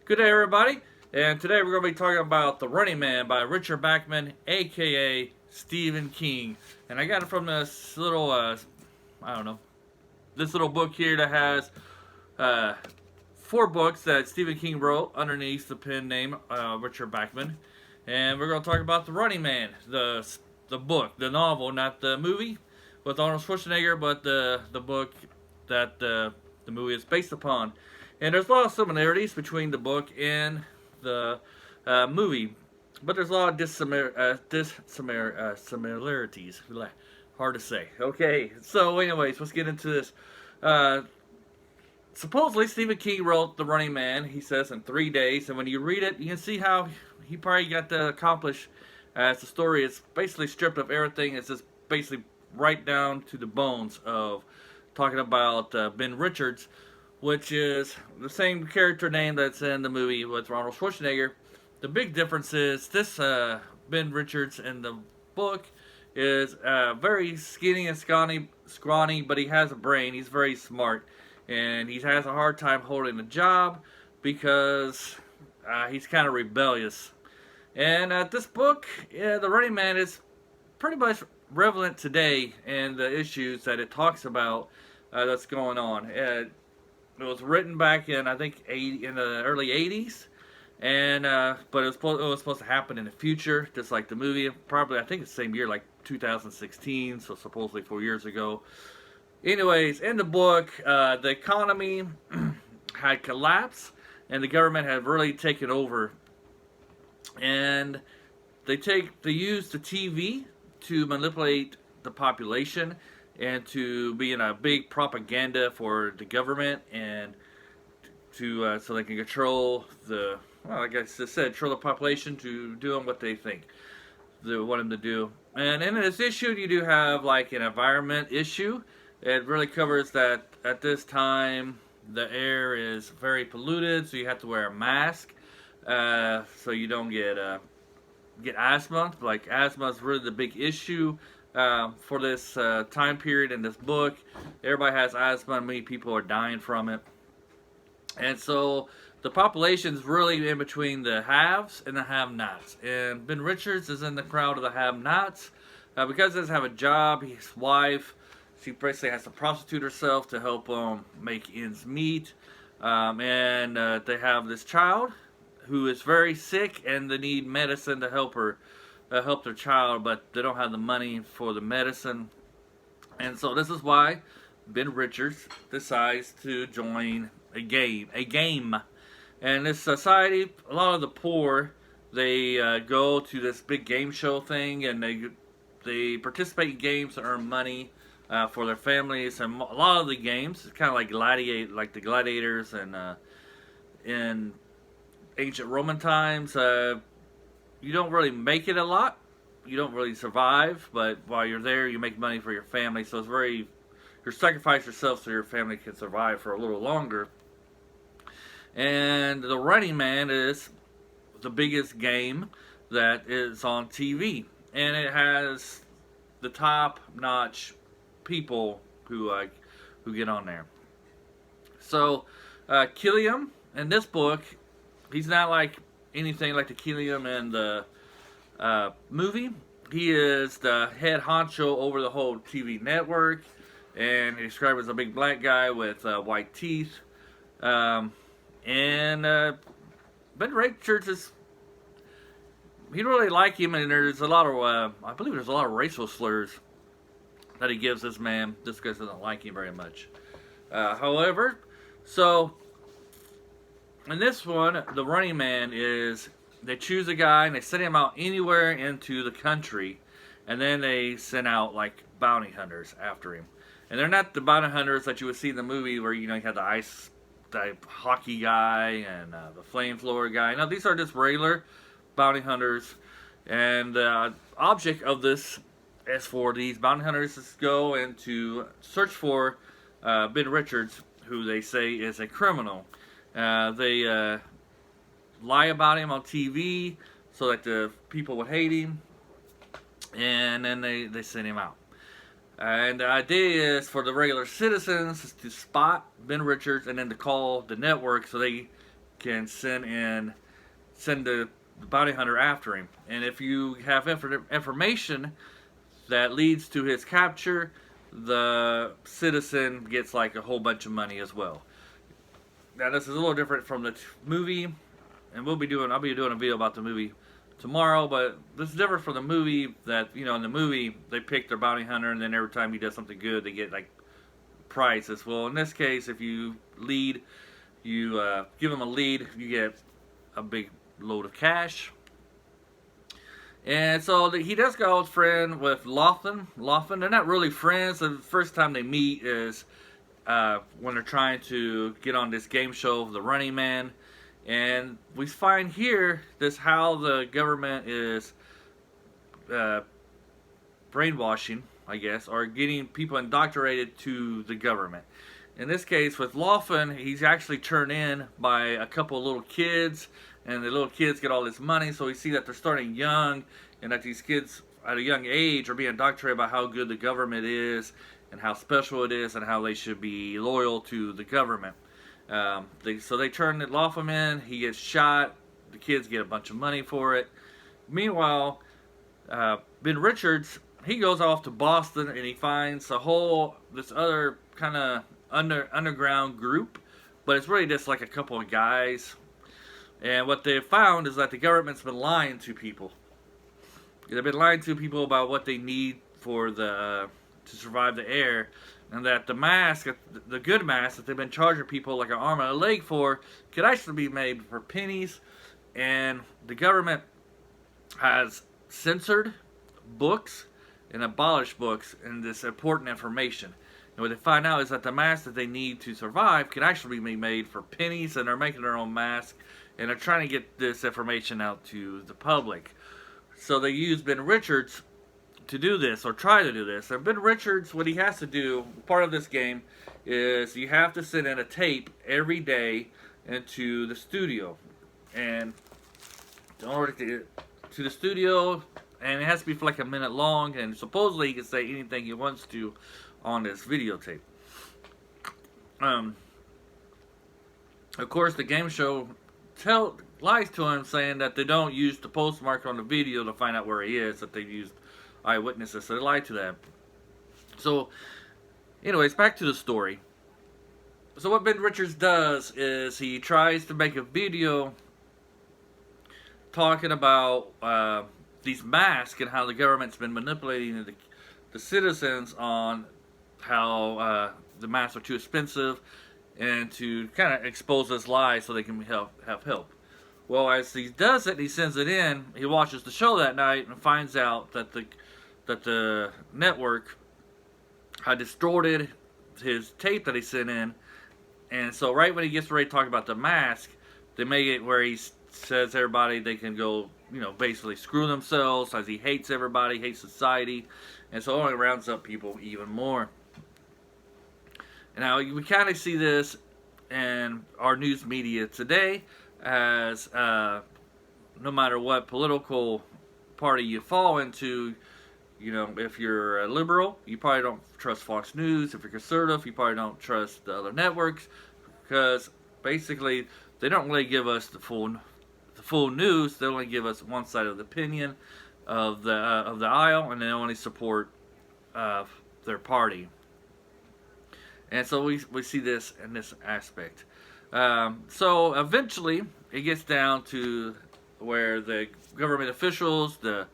Good day, everybody. And today we're going to be talking about The Running Man by Richard Bachman, aka Stephen King. And I got it from this little, I don't know, this little book here that has uh, 4 books that Stephen King wrote underneath the pen name Richard Bachman. And we're going to talk about The Running Man, the book, the novel, not the movie with Arnold Schwarzenegger, but the book that the movie is based upon. And there's a lot of similarities between the book and the movie, but there's a lot of similarities. Hard to say. Okay, so anyways, let's get into this. Supposedly, Stephen King wrote The Running Man, he says, in 3 days, and when you read it, you can see how he probably got to accomplish as the story is basically stripped of everything. It's just basically right down to the bones of talking about Ben Richards, which is the same character name that's in the movie with Arnold Schwarzenegger. The big difference is this Ben Richards in the book is very skinny and scrawny, but he has a brain. He's very smart, and he has a hard time holding a job because he's kind of rebellious. And this book, The Running Man, is pretty much relevant today and the issues that it talks about that's going on. It was written back in, I think, in the early 80s, and but it was supposed to happen in the future, just like the movie. Probably, I think it's the same year, like 2016, so supposedly 4 years ago. Anyways, in the book, the economy had collapsed, and the government had really taken over. And they use the TV to manipulate the population and to be in a big propaganda for the government and to so they can control like I just said, control the population to doing what they think they want them to do. And in this issue, you do have like an environment issue. It really covers that at this time the air is very polluted, so you have to wear a mask so you don't get asthma. Like asthma is really the big issue. For this time period in this book, everybody has asthma and many people are dying from it. And so the population is really in between the haves and the have-nots. And Ben Richards is in the crowd of the have-nots. Because he doesn't have a job, his wife, she basically has to prostitute herself to help make ends meet. And they have this child who is very sick and they need medicine to help their child, but they don't have the money for the medicine. And so this is why Ben Richards decides to join a game. And this society, a lot of the poor, they go to this big game show thing, and they participate in games to earn money for their families. And a lot of the games, it's kind of like the gladiators and in ancient Roman times. You don't really make it a lot. You don't really survive, but while you're there, you make money for your family. So it's you sacrifice yourself so your family can survive for a little longer. And The Running Man is the biggest game that is on TV, and it has the top-notch people who get on there. So Killiam in this book, he's not like anything like the Killiam in the movie. He is the head honcho over the whole TV network, and he's described as a big black guy with white teeth. And Ben Richards he really like him, and there's a lot of I believe there's a lot of racial slurs that he gives this man. This guy doesn't like him very much. However, so in this one, The Running Man is they choose a guy and they send him out anywhere into the country, and then they send out like bounty hunters after him. And they're not the bounty hunters that you would see in the movie where you had the ice type hockey guy and the flamethrower guy. No, these are just regular bounty hunters. And the object of this is for these bounty hunters to go and to search for Ben Richards, who they say is a criminal. They lie about him on TV so that the people would hate him, and then they send him out. And the idea is for the regular citizens to spot Ben Richards and then to call the network so they can send the bounty hunter after him. And if you have information that leads to his capture, the citizen gets like a whole bunch of money as well. Now this is a little different from the movie, and I'll be doing a video about the movie tomorrow, but this is different from the movie. That, you know, in the movie they pick their bounty hunter, and then every time he does something good they get like prizes. Well, in this case, if you give him a lead, you get a big load of cash. And so he does go friend with Laughlin. They're not really friends. The first time they meet is when they're trying to get on this game show, The Running Man. And we find here this how the government is brainwashing, I guess, or getting people indoctrinated to the government. In this case, with Laughlin, he's actually turned in by a couple of little kids, and the little kids get all this money, so we see that they're starting young, and that these kids at a young age are being indoctrinated about how good the government is, and how special it is, and how they should be loyal to the government. So they turn Laughlin in, he gets shot, the kids get a bunch of money for it. Meanwhile, Ben Richards, he goes off to Boston, and he finds this other kind of underground group, but it's really just like a couple of guys. And what they found is that the government's been lying to people. They've been lying to people about what they need for to survive the air, and that the mask, the good mask that they've been charging people like an arm and a leg for, could actually be made for pennies. And the government has censored books and abolished books and this important information. And what they find out is that the mask that they need to survive can actually be made for pennies, and they're making their own mask, and they're trying to get this information out to the public. So they use Ben Richards to do this, or try to do this. And Ben Richards, what he has to do, part of this game, is you have to send in a tape every day into the studio. And in order to get to the studio, and it has to be for like a minute long, and supposedly he can say anything he wants to on this videotape. Of course, the game show lies to him, saying that they don't use the postmark on the video to find out where he is, that they've used eyewitnesses, so they lie to that. So, anyways, back to the story. So what Ben Richards does is he tries to make a video talking about these masks and how the government's been manipulating the citizens on how the masks are too expensive, and to kind of expose this lie so they can have help. Well, as he does it, he sends it in. He watches the show that night and finds out that the network had distorted his tape that he sent in. And so right when he gets ready to talk about the mask, they make it where he says everybody they can go, you know, basically screw themselves, as he hates everybody, hates society, and so it only rounds up people even more. And now we kind of see this in our news media today, as no matter what political party you fall into, you know, if you're a liberal, you probably don't trust Fox News. If you're conservative, you probably don't trust the other networks, because basically they don't really give us the full news. They only give us one side of the opinion of the aisle, and they only support their party. And so we see this in this aspect. So eventually it gets down to where the government officials, the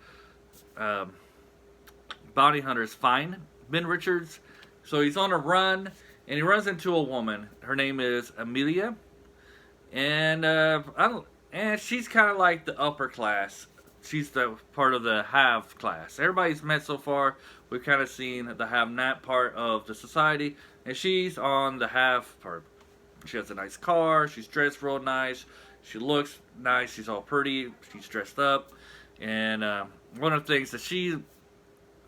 bounty hunters, find Ben Richards. So he's on a run, and he runs into a woman. Her name is Amelia, and she's kind of like the upper class. She's the part of the have class. Everybody's met so far, we've kind of seen the have-not part of the society, and she's on the have part. She has a nice car, she's dressed real nice, she looks nice, she's all pretty, she's dressed up, and one of the things that she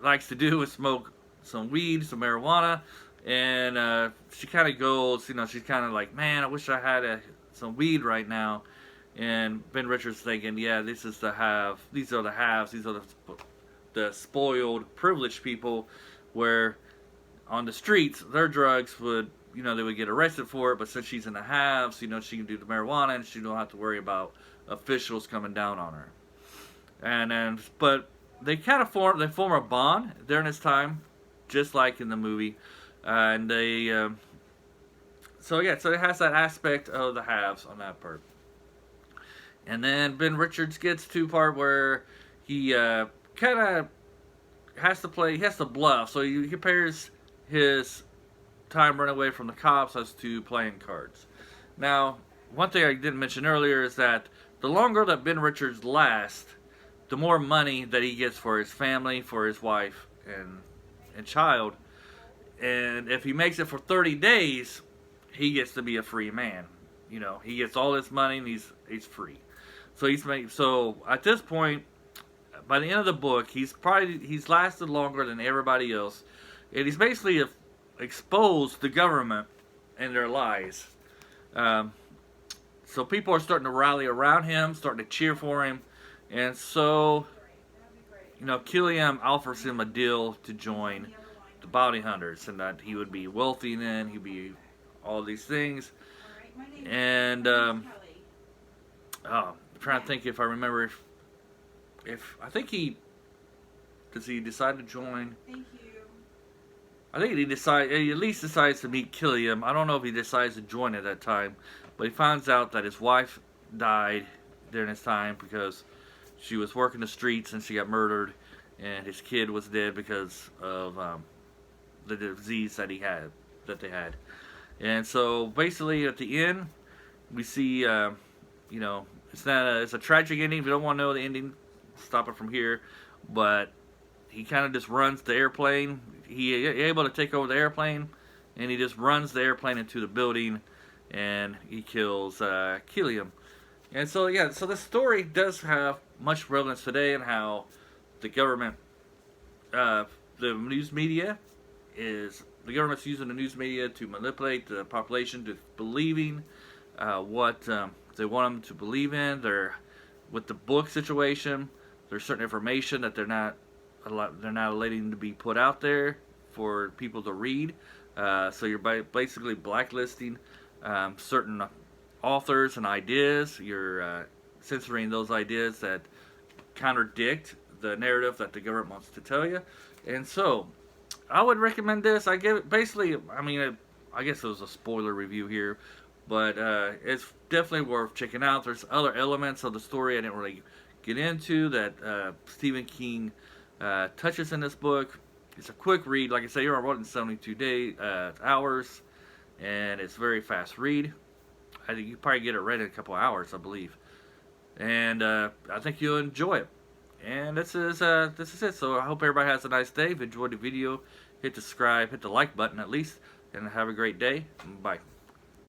likes to do is smoke some weed, some marijuana, and she kind of goes, you know, she's kind of like, man, I wish I had some weed right now. And Ben Richards thinking, yeah, this is the have. These are the haves. These are the spoiled, privileged people, where on the streets, their drugs would, they would get arrested for it, but since she's in the haves, she can do the marijuana and she don't have to worry about officials coming down on her. And then, but they kind of form a bond during this time, just like in the movie, and they, so it has that aspect of the haves on that part. And then Ben Richards gets to part where he kind of has to bluff, so he compares his time running away from the cops as to playing cards. Now, one thing I didn't mention earlier is that the longer that Ben Richards lasts, the more money that he gets for his family, for his wife and child. And if he makes it for 30 days, he gets to be a free man. He gets all his money and he's free. So at this point, by the end of the book, he's lasted longer than everybody else, and he's basically exposed the government and their lies. So people are starting to rally around him, starting to cheer for him, and so Killiam offers him a deal to join the bounty hunters, and that he would be wealthy then, he'd be all these things, and I'm trying to think if I remember if I think does he decide to join? Thank you. I think he at least decides to meet Killiam. I don't know if he decides to join at that time, but he finds out that his wife died during this time because she was working the streets and she got murdered, and his kid was dead because of the disease that they had. And so basically at the end, we see it's a tragic ending. If you don't want to know the ending, stop it from here. But he kind of just runs the airplane. He able to take over the airplane, and he just runs the airplane into the building, and he kills Killiam. And so so the story does have much relevance today, and how the government, the government's using the news media to manipulate the population to believing what they want them to believe in. With the book situation, there's certain information that they're not letting to be put out there for people to read. So you're basically blacklisting certain authors and ideas. You're censoring those ideas that contradict the narrative that the government wants to tell you. And so I would recommend this. I guess it was a spoiler review here, but it's definitely worth checking out. There's other elements of the story I didn't really get into that Stephen King touches in this book. It's a quick read. Like I say, you're on 72 hours, and it's a very fast read. I think you probably get it read in a couple hours, I believe. And I think you'll enjoy it. And this is it. So I hope everybody has a nice day. If you enjoyed the video, hit the subscribe, hit the like button at least, and have a great day. Bye.